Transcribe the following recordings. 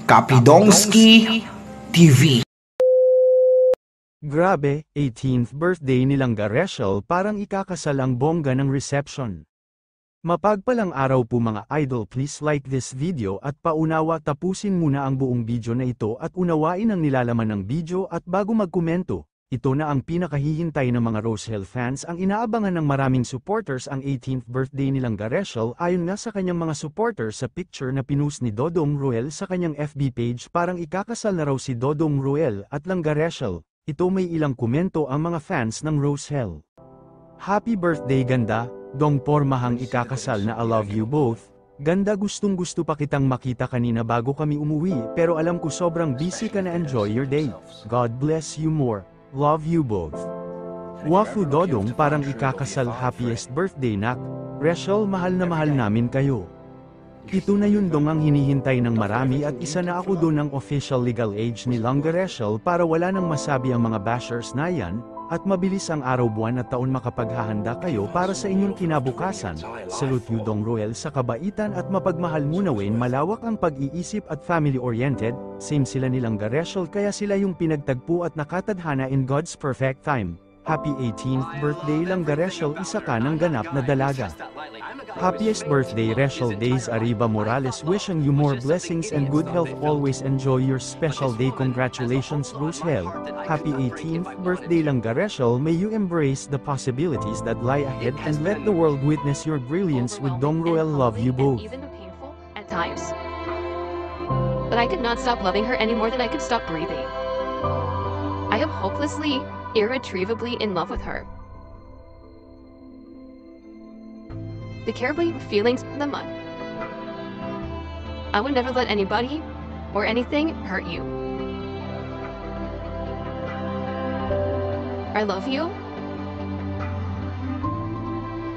Kapidongski TV. Grabe, 18th birthday nilang Rachel, parang ikakasal ang bongga ng reception. Mapagpalang araw po mga idol, please like this video at paunawa tapusin muna ang buong video na ito at unawain ang nilalaman ng video at bago magkomento. Ito na ang pinakahihintay ng mga Rosehel fans, ang inaabangan ng maraming supporters ang 18th birthday nilang Rachel. Ayon nga sa kanyang mga supporters sa picture na pinost ni Dodong Ruel sa kanyang FB page, parang ikakasal na raw si Dodong Ruel at lang Rachel. Ito may ilang komento ang mga fans ng Rosehel. Happy birthday ganda, dong pormahang ikakasal na I love you both. Ganda, gustong gusto pa kitang makita kanina bago kami umuwi pero alam ko sobrang busy ka na, enjoy your day. God bless you more. Love you both. Wafu Dodong, parang ikakasal, happiest birthday nak. Rachel, mahal na mahal namin kayo. Ito na yun dong ang hinihintay ng marami at isa na ako doon ng official legal age ni Rachel para wala nang masabi ang mga bashers na yan, at mabilis ang araw, buwan at taon makapaghahanda kayo para sa inyong kinabukasan. Salute you Dong Ruel sa kabaitan at mapagmahal mo, nawin malawak ang pag-iisip at family-oriented, same sila nilang Rachel kaya sila yung pinagtagpo at nakatadhana in God's perfect time. Happy 18th birthday lang Rachel, isa ka ng ganap na dalaga. Happiest birthday Rachel Days Arriba Morales, wishing you more blessings and good health, always enjoy your special day. Congratulations Rosehel, happy 18th birthday lang Rachel, may you embrace the possibilities that lie ahead and let the world witness your brilliance with Dong Ruel. Love you both. Even painful at times. But I could not stop loving her any more than I could stop breathing. I am hopelessly, irretrievably in love with her. The carefree feelings in the mud. I would never let anybody or anything hurt you. I love you.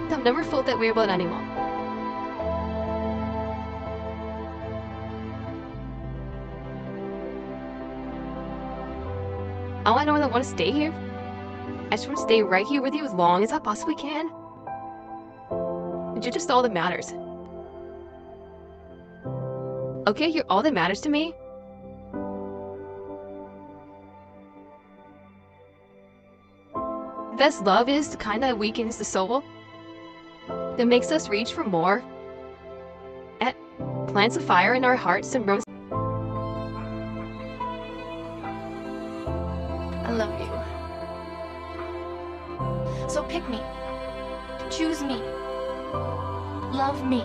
I've never felt that way about anyone. Oh, I know I want to stay here. I just want to stay right here with you as long as I possibly can. You're just all that matters. Okay, you're all that matters to me. Best love is the kind that weakens the soul, that makes us reach for more, and plants a fire in our hearts and rose. I love you. So pick me. Choose me. Love me.